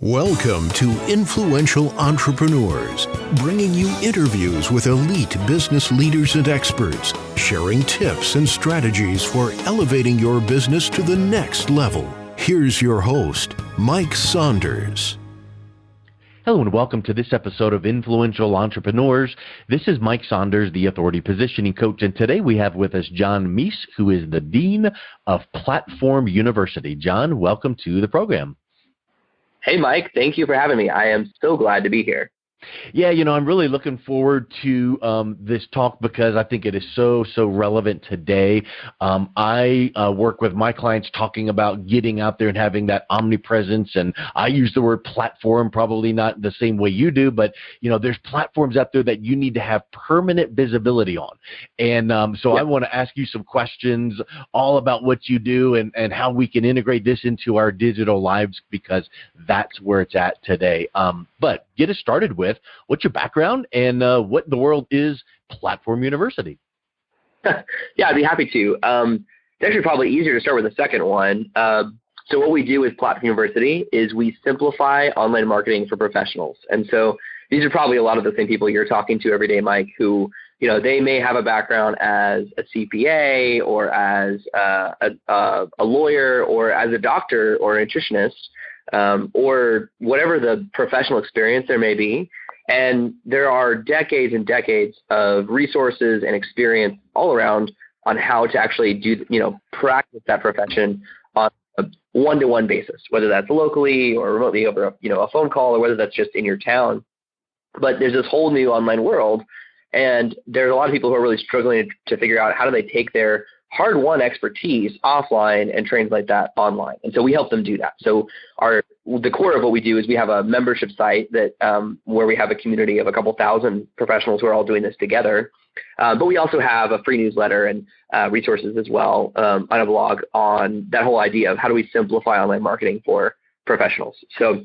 Welcome to Influential Entrepreneurs, bringing you interviews with elite business leaders and experts, sharing tips and strategies for elevating your business to the next level. Here's your host, Mike Saunders. Hello and welcome to this episode of Influential Entrepreneurs. This is Mike Saunders, the Authority Positioning Coach, and today we have with us John Meese, who is the Dean of Platform University. John, welcome to the program. Hey, Mike. Thank you for having me. I am so glad to be here. Yeah, I'm really looking forward to this talk because I think it is so relevant today. I work with my clients talking about getting out there and having that omnipresence, and I use the word platform, probably not the same way you do, but there's platforms out there that you need to have permanent visibility on. And so I want to ask you some questions all about what you do and how we can integrate this into our digital lives, because that's where it's at today. But get us started with what's your background and what in the world is Platform University? Yeah, I'd be happy to. It's actually probably easier to start with the second one. So what we do with Platform University is we simplify online marketing for professionals. And so these are probably a lot of the same people you're talking to every day, Mike, who, they may have a background as a CPA or as a lawyer or as a doctor or a nutritionist, or whatever the professional experience there may be. And there are decades and decades of resources and experience all around on how to actually practice that profession on a one-to-one basis, whether that's locally or remotely over a phone call, or whether that's just in your town. But there's this whole new online world, and there's a lot of people who are really struggling to figure out how do they take their hard-won expertise offline and translate that online. And so we help them do that. So the core of what we do is we have a membership site that where we have a community of a couple thousand professionals who are all doing this together. But we also have a free newsletter and resources as well on a blog on that whole idea of how do we simplify online marketing for professionals. So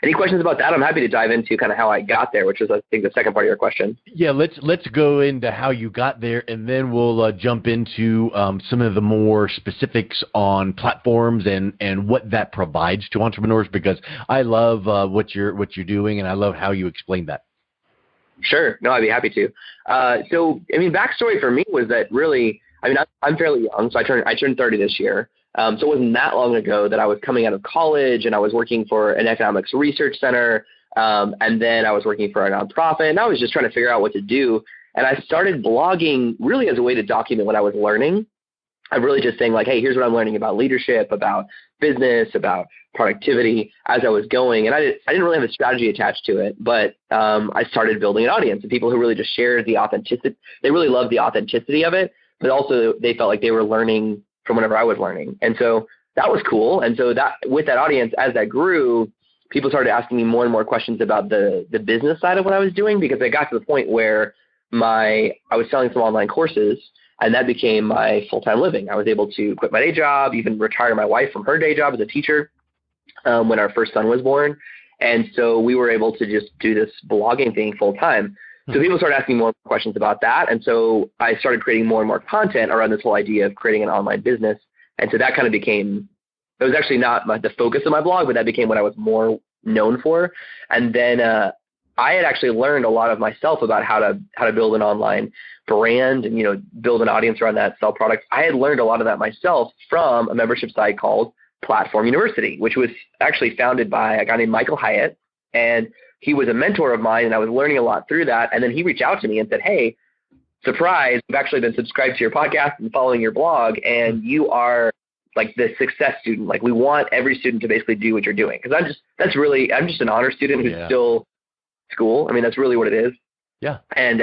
any questions about that? I'm happy to dive into kind of how I got there, which is, I think, the second part of your question. Yeah, let's go into how you got there, and then we'll jump into some of the more specifics on platforms and what that provides to entrepreneurs, because I love what you're doing, and I love how you explain that. Sure. No, I'd be happy to. Backstory for me was that really, I'm fairly young, so I turned 30 this year. So it wasn't that long ago that I was coming out of college and I was working for an economics research center. And then I was working for a nonprofit, and I was just trying to figure out what to do. And I started blogging really as a way to document what I was learning. I'm really just saying, like, hey, here's what I'm learning about leadership, about business, about productivity as I was going. And I didn't really have a strategy attached to it, but I started building an audience of people who really just shared the authenticity. They really loved the authenticity of it, but also they felt like they were learning from whenever I was learning. And so that was cool. And so that with that audience, as that grew, people started asking me more and more questions about the business side of what I was doing, because I got to the point where I was selling some online courses, and that became my full-time living. I was able to quit my day job, even retire my wife from her day job as a teacher when our first son was born. And so we were able to just do this blogging thing full-time. So people started asking more questions about that. And so I started creating more and more content around this whole idea of creating an online business. And so that kind of became, it was actually not the focus of my blog, but that became what I was more known for. And then I had actually learned a lot of myself about how to build an online brand and, build an audience around that, sell products. I had learned a lot of that myself from a membership site called Platform University, which was actually founded by a guy named Michael Hyatt. And he was a mentor of mine, and I was learning a lot through that. And then he reached out to me and said, hey, surprise, we've actually been subscribed to your podcast and following your blog, and you are like the success student. Like, we want every student to basically do what you're doing. Because I'm just an honor student who's still school. That's really what it is. Yeah. And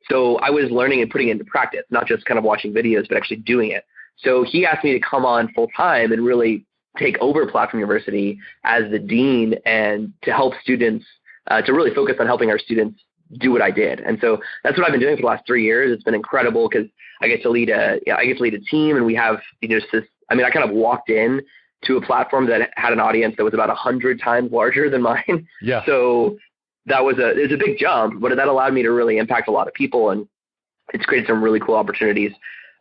so I was learning and putting it into practice, not just kind of watching videos, but actually doing it. So he asked me to come on full time and really take over Platform University as the dean, and to help students, to really focus on helping our students do what I did. And so that's what I've been doing for the last 3 years. It's been incredible because I get to lead a team, and we have I kind of walked in to a platform that had an audience that was about 100 times larger than mine. Yeah. So it's a big jump, but that allowed me to really impact a lot of people, and it's created some really cool opportunities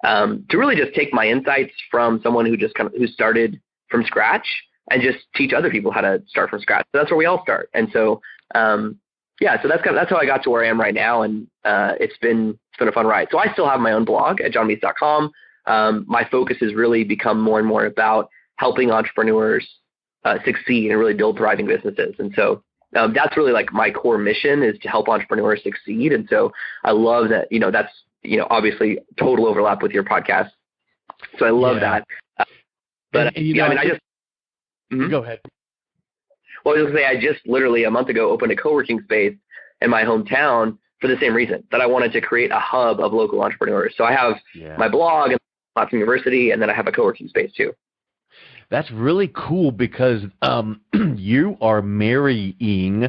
to really just take my insights from someone who started from scratch and just teach other people how to start from scratch. So that's where we all start. And so, so that's how I got to where I am right now. And it's been a fun ride. So I still have my own blog at johnmeese.com. My focus has really become more and more about helping entrepreneurs succeed and really build thriving businesses. And so that's really like my core mission, is to help entrepreneurs succeed. And so I love that, that's, obviously total overlap with your podcast. So I love that. But go ahead. Well, I was going to say, I just literally a month ago opened a co-working space in my hometown for the same reason, that I wanted to create a hub of local entrepreneurs. So I have my blog and Platform University, and then I have a co-working space too. That's really cool because you are marrying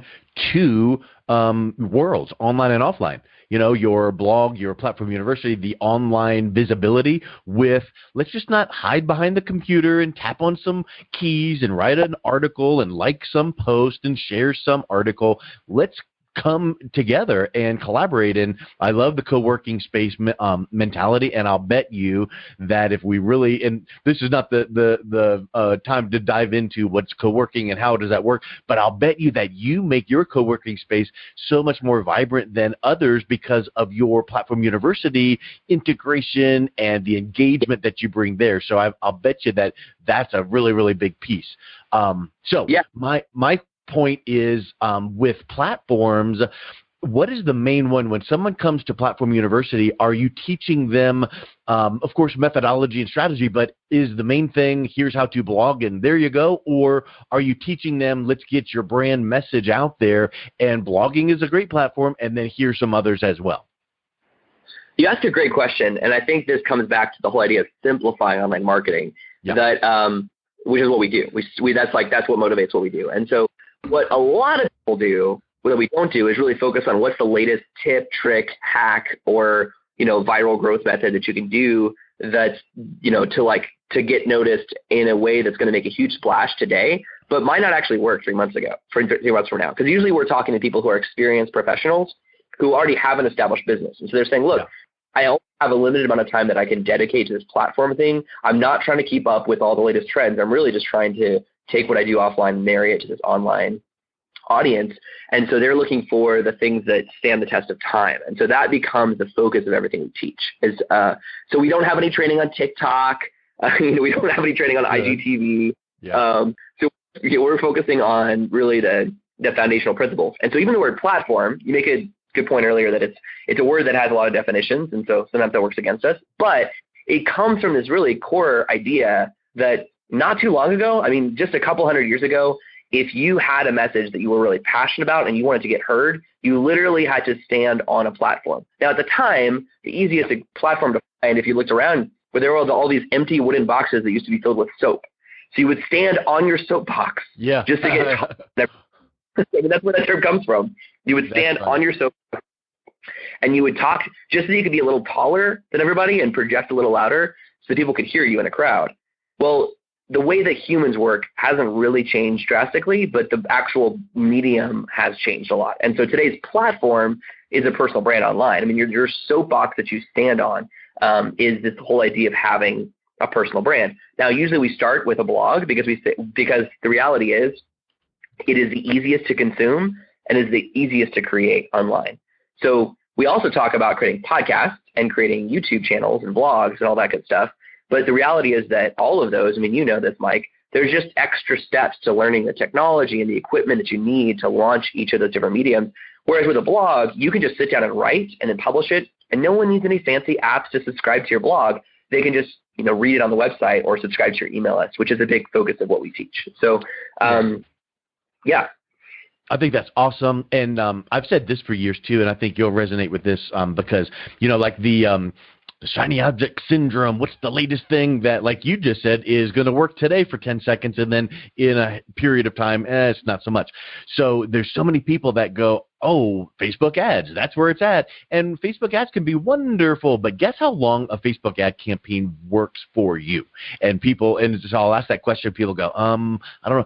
two worlds, online and offline. Your blog, your Platform University, the online visibility with, let's just not hide behind the computer and tap on some keys and write an article and like some post and share some article. Let's come together and collaborate. And I love the co-working space mentality. And I'll bet you that if we really, and this is not the time to dive into what's co-working and how does that work, but I'll bet you that you make your co-working space so much more vibrant than others because of your Platform University integration and the engagement that you bring there. So I'll bet you that that's a really, really big piece. My point is, with platforms, what is the main one when someone comes to Platform University? Are you teaching them, of course, methodology and strategy, but is the main thing, here's how to blog and there you go? Or are you teaching them, let's get your brand message out there, and blogging is a great platform, and then here's some others as well? You asked a great question, and I think this comes back to the whole idea of simplifying online marketing, that which is what we do. That's what motivates what we do. And so what a lot of people do, what we don't do, is really focus on what's the latest tip, trick, hack, or viral growth method that you can do that's to get noticed in a way that's going to make a huge splash today, but might not actually work 3 months from now. Because usually we're talking to people who are experienced professionals who already have an established business, and so they're saying, look, I only have a limited amount of time that I can dedicate to this platform thing. I'm not trying to keep up with all the latest trends. I'm really just trying to take what I do offline and marry it to this online audience. And so they're looking for the things that stand the test of time. And so that becomes the focus of everything we teach. So we don't have any training on TikTok. We don't have any training on IGTV. So we're focusing on really the foundational principles. And so even the word platform, you make a good point earlier that it's a word that has a lot of definitions. And so sometimes that works against us. But it comes from this really core idea that not too long ago, just a couple hundred years ago, if you had a message that you were really passionate about and you wanted to get heard, you literally had to stand on a platform. Now, at the time, the easiest platform to find, if you looked around, where there were all these empty wooden boxes that used to be filled with soap. So you would stand on your soapbox just to get that's where that term comes from. You would stand on your soapbox and you would talk just so you could be a little taller than everybody and project a little louder so people could hear you in a crowd. Well, the way that humans work hasn't really changed drastically, but the actual medium has changed a lot. And so today's platform is a personal brand online. Your soapbox that you stand on is this whole idea of having a personal brand. Now, usually we start with a blog because the reality is it is the easiest to consume and is the easiest to create online. So we also talk about creating podcasts and creating YouTube channels and blogs and all that good stuff. But the reality is that all of those, you know this, Mike, there's just extra steps to learning the technology and the equipment that you need to launch each of those different mediums. Whereas with a blog, you can just sit down and write and then publish it, and no one needs any fancy apps to subscribe to your blog. They can just read it on the website or subscribe to your email list, which is a big focus of what we teach. So, I think that's awesome. And I've said this for years too, and I think you'll resonate with this because, like the shiny object syndrome, what's the latest thing that, like you just said, is going to work today for 10 seconds and then in a period of time, it's not so much. So there's so many people that go, oh, Facebook ads, that's where it's at. And Facebook ads can be wonderful, but guess how long a Facebook ad campaign works for you? And so I'll ask that question, people go, I don't know.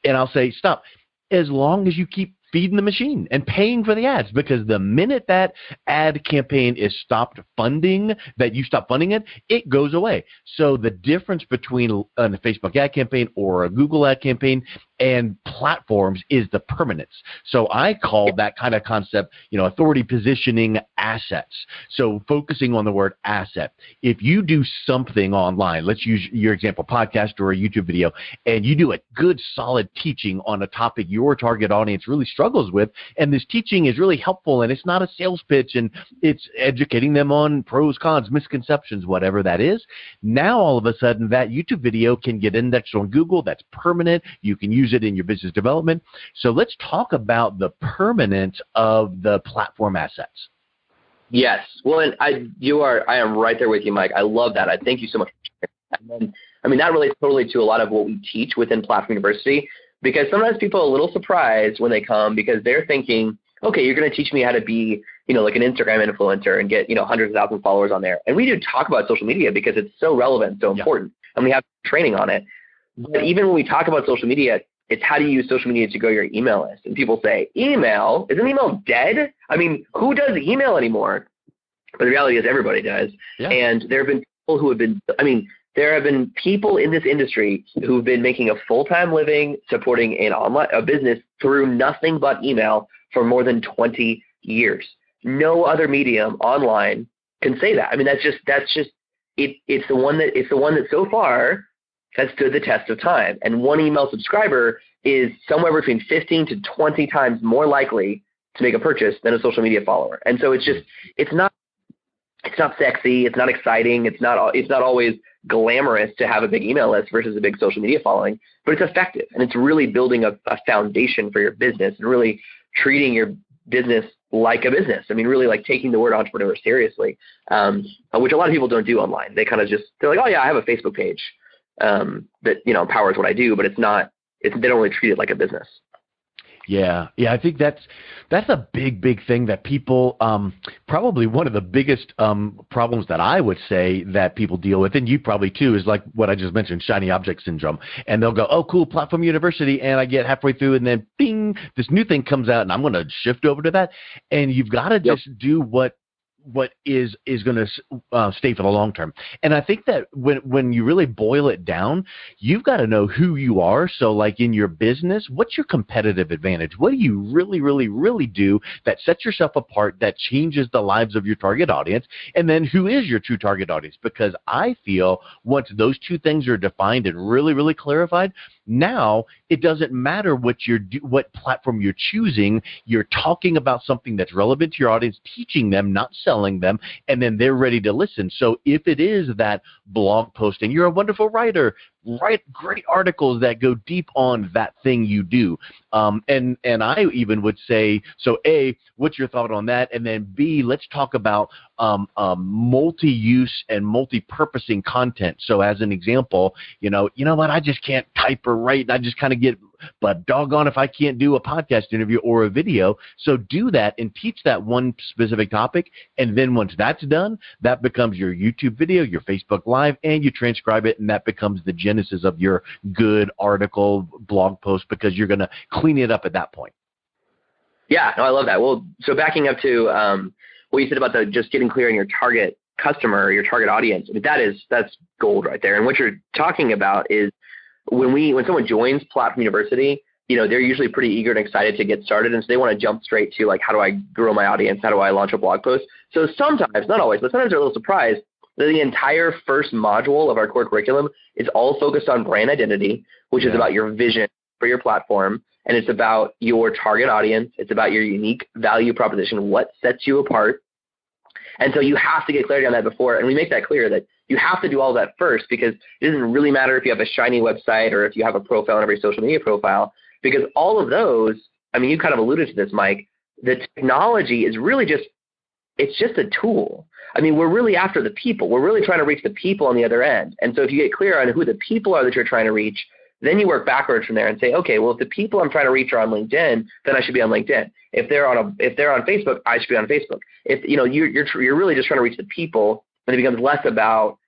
And I'll say, stop. As long as you keep feeding the machine and paying for the ads, because the minute that ad campaign is stopped funding, that you stop funding it, it goes away. So the difference between a Facebook ad campaign or a Google ad campaign and platforms is the permanence. So I call that kind of concept, authority positioning assets. So focusing on the word asset. If you do something online, let's use your example, podcast or a YouTube video, and you do a good solid teaching on a topic your target audience really struggles with, and this teaching is really helpful and it's not a sales pitch and it's educating them on pros, cons, misconceptions, whatever that is, now all of a sudden that YouTube video can get indexed on Google. That's permanent. You can use it in your business development. So let's talk about the permanence of the platform assets. Yes. Well, and I am right there with you, Mike. I love that. I thank you so much. And then, that relates totally to a lot of what we teach within Platform University, because sometimes people are a little surprised when they come because they're thinking, okay, you're going to teach me how to be, like an Instagram influencer and get, hundreds of thousands of followers on there. And we do talk about social media because it's so relevant, so important, and we have training on it. But even when we talk about social media, it's how do you use social media to grow your email list? And people say, email? Isn't email dead? Who does email anymore? But the reality is everybody does. Yeah. And there have been people who have been, there have been people in this industry who've been making a full-time living supporting a business through nothing but email for more than 20 years. No other medium online can say that. It's the one that so far has stood the test of time. And one email subscriber is somewhere between 15 to 20 times more likely to make a purchase than a social media follower. And so it's not sexy. It's not exciting. It's not always glamorous to have a big email list versus a big social media following, but it's effective. And it's really building a foundation for your business and really treating your business like a business. Really like taking the word entrepreneur seriously, which a lot of people don't do online. They kind of they're like, oh yeah, I have a Facebook page that, empowers what I do, but they don't really treat it like a business. Yeah. I think that's a big thing that people, probably one of the biggest problems that I would say that people deal with, and you probably too, is like what I just mentioned, shiny object syndrome. And they'll go, oh, cool, Platform University, and I get halfway through, and then bing, this new thing comes out, and I'm going to shift over to that. And you've got to just do what is going to stay for the long term. And I think that when you really boil it down, you've got to know who you are. So like in your business, what's your competitive advantage? What do you really, really, really do that sets yourself apart, that changes the lives of your target audience? And then who is your true target audience? Because I feel once those two things are defined and really, really clarified, now it doesn't matter what platform you're choosing. You're talking about something that's relevant to your audience, teaching them, not selling them, and then they're ready to listen. So if it is that blog post and you're a wonderful writer, write great articles that go deep on that thing you do. And I even would say, so A, what's your thought on that? And then B, let's talk about multi-use and multi-purposing content. So as an example, you know what, I just can't type or write, and I just kind of get, but doggone if I can't do a podcast interview or a video. So do that and teach that one specific topic. And then once that's done, that becomes your YouTube video, your Facebook Live, and you transcribe it, and that becomes the genesis of your good article, blog post, because you're going to clean it up at that point. Yeah, no, I love that. Well, so backing up to what you said about just getting clear on your target customer, your target audience, that's gold right there. And what you're talking about is when someone joins Platform University, they're usually pretty eager and excited to get started. And so they want to jump straight to like, how do I grow my audience? How do I launch a blog post? So sometimes, not always, but sometimes they're a little surprised that the entire first module of our core curriculum is all focused on brand identity, which is about your vision for your platform. And it's about your target audience. It's about your unique value proposition, what sets you apart. And so you have to get clarity on that before. And we make that clear that you have to do all that first, because it doesn't really matter if you have a shiny website or if you have a profile on every social media profile, because all of those, you kind of alluded to this, Mike, the technology is really it's just a tool. We're really after the people. We're really trying to reach the people on the other end. And so if you get clear on who the people are that you're trying to reach, then you work backwards from there and say, okay, well, if the people I'm trying to reach are on LinkedIn, then I should be on LinkedIn. If they're on Facebook, I should be on Facebook. If you're really just trying to reach the people, and it becomes less about,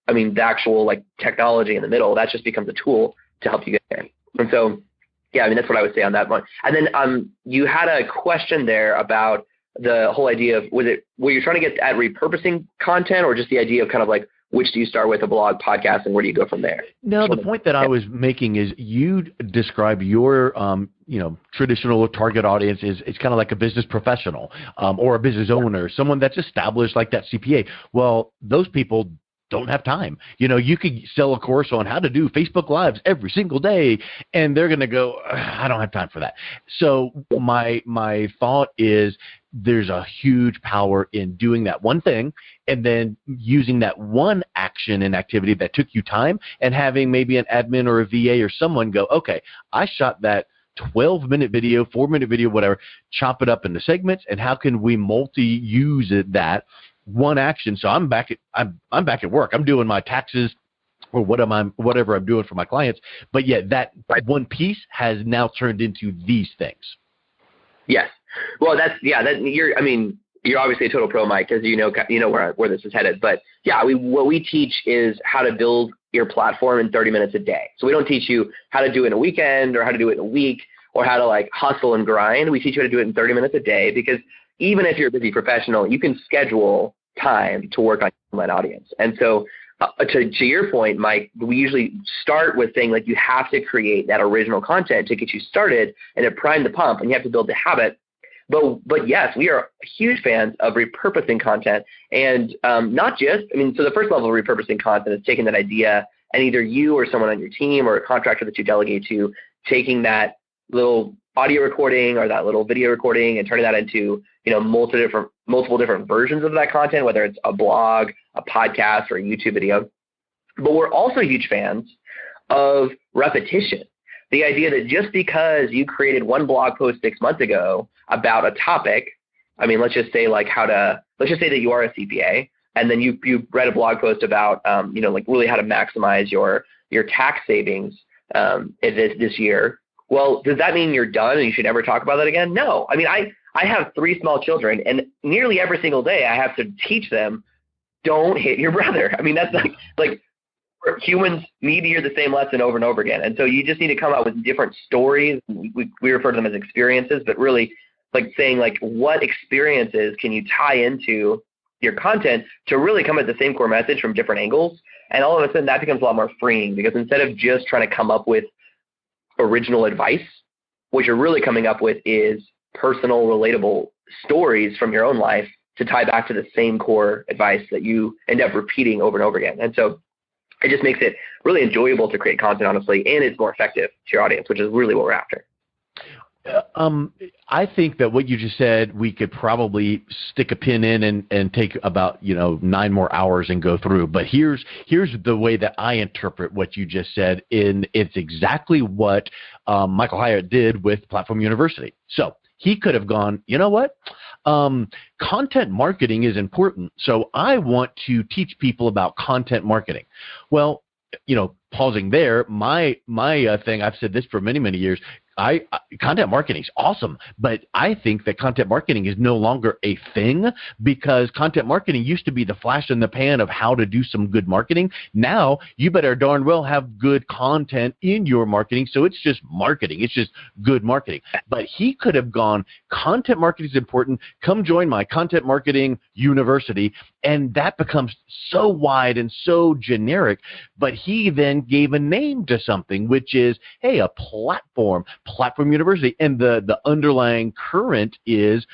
the actual like technology in the middle. That just becomes a tool to help you get there. And so Yeah, I mean, that's what I would say on that one. And then you had a question there about the whole idea of, were you trying to get at repurposing content, or just the idea of kind of like, which do you start with, a blog, podcast, and where do you go from there? No, the point that I was making is you describe your, traditional target audience is it's kind of like a business professional or a business owner, someone that's established like that CPA. Well, those people don't have time. You could sell a course on how to do Facebook Lives every single day, and they're going to go, I don't have time for that. So my thought is there's a huge power in doing that one thing and then using that one action and activity that took you time and having maybe an admin or a VA or someone go, okay, I shot that 12-minute video, 4-minute video, whatever, chop it up into segments, and how can we multi-use that one action? So I'm back at work. I'm doing my taxes or whatever I'm doing for my clients, but yet that one piece has now turned into these things. Yes. Well, you're obviously a total pro, Mike, because you know where this is headed. But yeah, what we teach is how to build your platform in 30 minutes a day. So we don't teach you how to do it in a weekend or how to do it in a week or how to like hustle and grind. We teach you how to do it in 30 minutes a day, because even if you're a busy professional, you can schedule time to work on your online audience. And so to your point, Mike, we usually start with saying like you have to create that original content to get you started and to prime the pump, and you have to build the habit. But yes, we are huge fans of repurposing content, and not just, so the first level of repurposing content is taking that idea and either you or someone on your team or a contractor that you delegate to, taking that little audio recording or that little video recording and turning that into, multiple different versions of that content, whether it's a blog, a podcast, or a YouTube video. But we're also huge fans of repetition. The idea that just because you created one blog post 6 months ago about a topic, let's just say that you are a CPA, and then you read a blog post about, really how to maximize your tax savings this year. Well, does that mean you're done and you should never talk about that again? No. I have 3 small children, and nearly every single day I have to teach them, don't hit your brother. That's like humans need to hear the same lesson over and over again. And so you just need to come out with different stories. We refer to them as experiences, but really like saying like what experiences can you tie into your content to really come at the same core message from different angles. And all of a sudden that becomes a lot more freeing, because instead of just trying to come up with original advice, what you're really coming up with is personal, relatable stories from your own life to tie back to the same core advice that you end up repeating over and over again. And so it just makes it really enjoyable to create content, honestly, and it's more effective to your audience, which is really what we're after. I think that what you just said, we could probably stick a pin in and take about 9 more hours and go through. But here's the way that I interpret what you just said. It's exactly what Michael Hyatt did with Platform University. So he could have gone, you know what? Content marketing is important, so I want to teach people about content marketing. Well, pausing there, my thing, I've said this for many, many years, content marketing is awesome, but I think that content marketing is no longer a thing, because content marketing used to be the flash in the pan of how to do some good marketing. Now you better darn well have good content in your marketing, so it's just marketing. It's just good marketing. But he could have gone, content marketing is important. Come join my content marketing university. And that becomes so wide and so generic. But he then gave a name to something, which is, hey, a platform university. And the underlying current is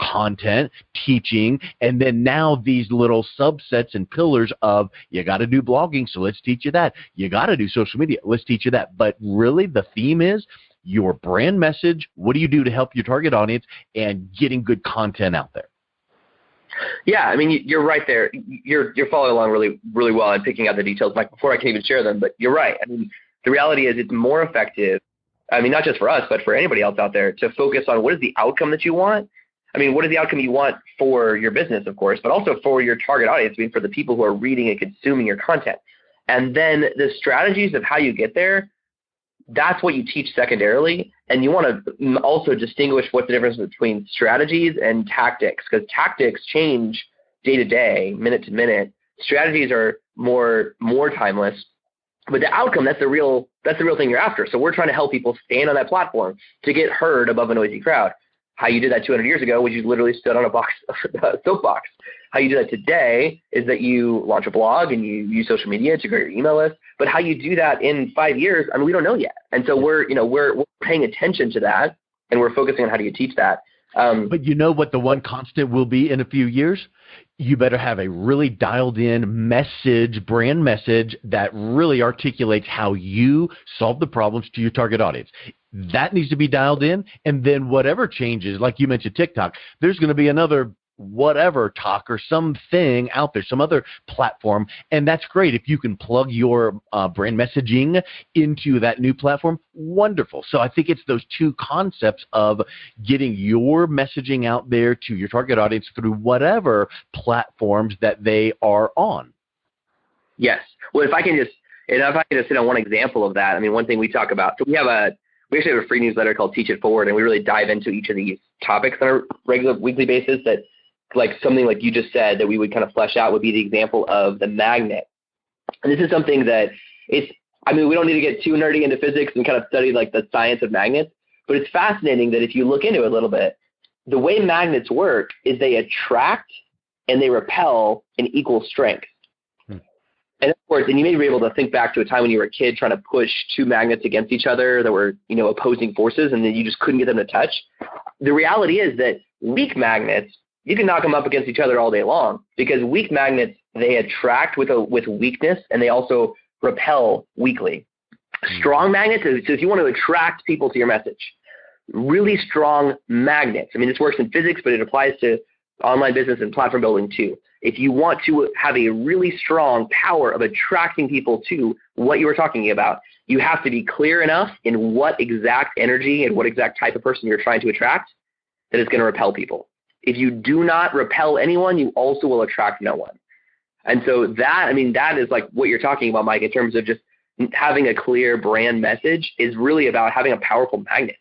content, teaching, and then now these little subsets and pillars of, you got to do blogging, so let's teach you that. You got to do social media, let's teach you that. But really the theme is your brand message, what do you do to help your target audience, and getting good content out there. Yeah, you're right there. You're following along really, really well and picking out the details, Mike, before I can even share them. But you're right. The reality is it's more effective, not just for us, but for anybody else out there, to focus on what is the outcome that you want. What is the outcome you want for your business, of course, but also for your target audience, for the people who are reading and consuming your content. And then the strategies of how you get there, that's what you teach secondarily. And you want to also distinguish what's the difference between strategies and tactics, because tactics change day to day, minute to minute. Strategies are more timeless. But the outcome, that's the real thing you're after. So we're trying to help people stand on that platform to get heard above a noisy crowd. How you did that 200 years ago was you literally stood on a soapbox. How you do that today is that you launch a blog and you use social media to grow your email list. But how you do that in 5 years, I mean, we don't know yet. And so we're paying attention to that, and we're focusing on how do you teach that. But you know what the one constant will be in a few years? You better have a really dialed in message, brand message that really articulates how you solve the problems to your target audience. That needs to be dialed in. And then whatever changes, like you mentioned TikTok, there's going to be another whatever talk or something out there, some other platform. And that's great. If you can plug your brand messaging into that new platform, wonderful. So I think it's those two concepts of getting your messaging out there to your target audience through whatever platforms that they are on. Yes. Well, if I can just hit on one example of that, I mean, one thing we talk about, so we actually have a free newsletter called Teach It Forward, and we really dive into each of these topics on a regular weekly basis. That, like something like you just said, that we would kind of flesh out would be the example of the magnet. And this is something that we don't need to get too nerdy into physics and kind of study like the science of magnets, but it's fascinating that if you look into it a little bit, the way magnets work is they attract and they repel in equal strength. And of course, and you may be able to think back to a time when you were a kid trying to push two magnets against each other that were, opposing forces, and then you just couldn't get them to touch. The reality is that weak magnets, you can knock them up against each other all day long, because weak magnets, they attract with weakness, and they also repel weakly. Strong magnets, so if you want to attract people to your message, really strong magnets. I mean, this works in physics, but it applies to online business and platform building too. If you want to have a really strong power of attracting people to what you were talking about, you have to be clear enough in what exact energy and what exact type of person you're trying to attract that is going to repel people. If you do not repel anyone, you also will attract no one. And so that is like what you're talking about, Mike, in terms of just having a clear brand message is really about having a powerful magnet.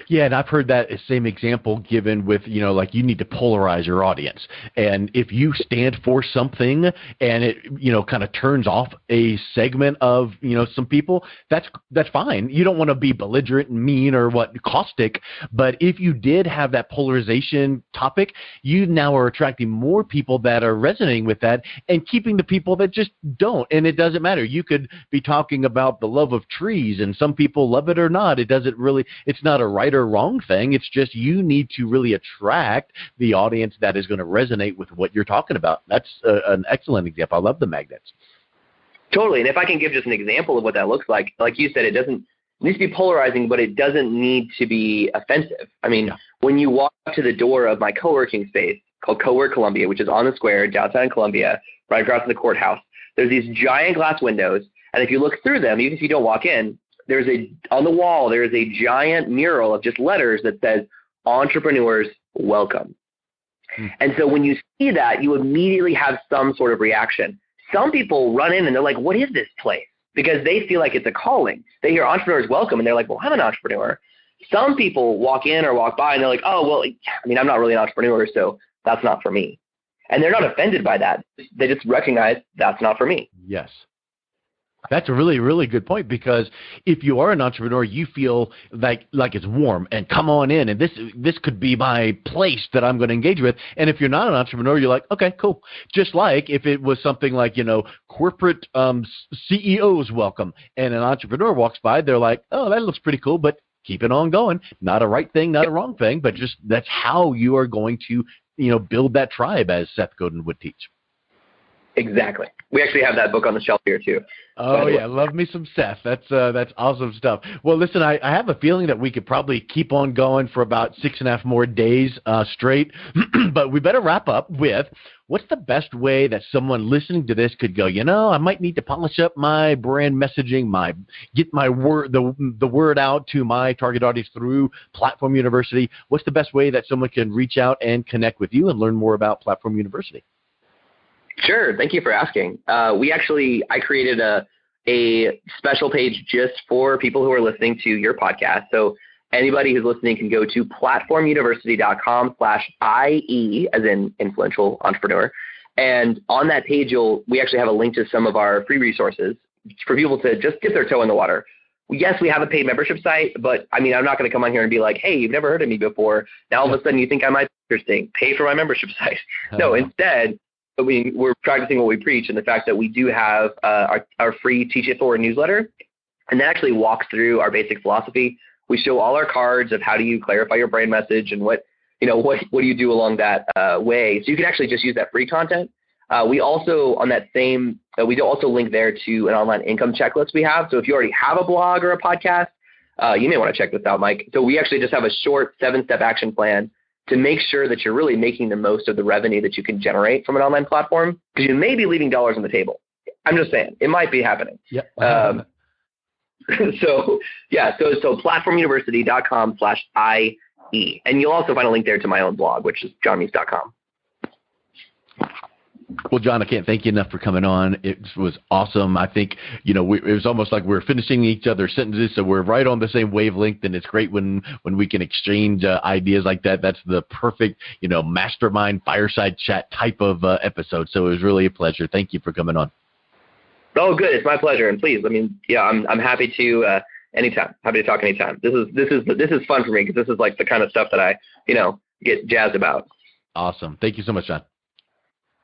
Yeah, and I've heard that same example given with, like you need to polarize your audience. And if you stand for something and it, kind of turns off a segment of, some people, that's fine. You don't want to be belligerent and mean or caustic. But if you did have that polarization topic, you now are attracting more people that are resonating with that and keeping the people that just don't. And it doesn't matter. You could be talking about the love of trees and some people love it or not. It's not a right or wrong thing. It's just you need to really attract the audience that is going to resonate with what you're talking about. That's an excellent example. I love the magnets. Totally. And if I can give just an example of what that looks like you said, it needs to be polarizing, but it doesn't need to be offensive. I mean, When you walk up to the door of my coworking space called Cowork Columbia, which is on the square downtown Columbia, right across from the courthouse, there's these giant glass windows. And if you look through them, even if you don't walk in, on the wall, there is a giant mural of just letters that says, "Entrepreneurs Welcome." And so when you see that, you immediately have some sort of reaction. Some people run in and they're like, "What is this place?" Because they feel like it's a calling. They hear "Entrepreneurs Welcome" and they're like, "Well, I'm an entrepreneur." Some people walk in or walk by and they're like, "Oh, well, I'm not really an entrepreneur, so that's not for me." And they're not offended by that. They just recognize that's not for me. Yes. That's a really, really good point, because if you are an entrepreneur, you feel like it's warm and come on in, and this could be my place that I'm going to engage with. And if you're not an entrepreneur, you're like, okay, cool. Just like if it was something like, corporate CEOs welcome, and an entrepreneur walks by, they're like, oh, that looks pretty cool, but keep it on going. Not a right thing, not a wrong thing, but just that's how you are going to, build that tribe, as Seth Godin would teach. Exactly. We actually have that book on the shelf here too. Oh yeah, love me some Seth. That's awesome stuff. Well, listen, I have a feeling that we could probably keep on going for about 6.5 more days straight, but we better wrap up with what's the best way that someone listening to this could go, I might need to polish up my brand messaging, get my the word out to my target audience through Platform University. What's the best way that someone can reach out and connect with you and learn more about Platform University? Sure. Thank you for asking. I created a special page just for people who are listening to your podcast. So anybody who's listening can go to platformuniversity.com/IE, as in influential entrepreneur. And on that page, we actually have a link to some of our free resources. for people to just dip their toe in the water. Yes, we have a paid membership site, but I mean, I'm not going to come on here and be like, hey, you've never heard of me before. Now all of a sudden you think I might be interesting. Pay for my membership site. No, instead, we're practicing what we preach, and the fact that we do have our free Teach It Forward newsletter, and that actually walks through our basic philosophy. We show all our cards of how do you clarify your brand message and what do you do along that way. So you can actually just use that free content. We also, on that same, we do also link there to an online income checklist we have. So if you already have a blog or a podcast, you may want to check this out, Mike. So we actually just have a short 7-step action plan to make sure that you're really making the most of the revenue that you can generate from an online platform, because you may be leaving dollars on the table. I'm just saying, it might be happening. Yep. So platformuniversity.com/IE. And you'll also find a link there to my own blog, which is johnmeese.com. Well, John, I can't thank you enough for coming on. It was awesome. I think, it was almost like we're finishing each other's sentences, so we're right on the same wavelength, and it's great when we can exchange ideas like that. That's the perfect, mastermind fireside chat type of episode. So it was really a pleasure. Thank you for coming on. Oh, good. It's my pleasure. And please, I'm happy to anytime. Happy to talk anytime. This is fun for me, because this is like the kind of stuff that I, get jazzed about. Awesome. Thank you so much, John.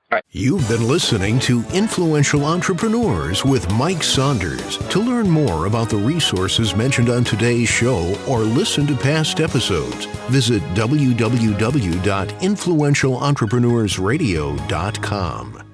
Right. You've been listening to Influential Entrepreneurs with Mike Saunders. To learn more about the resources mentioned on today's show or listen to past episodes, visit www.influentialentrepreneurssradio.com.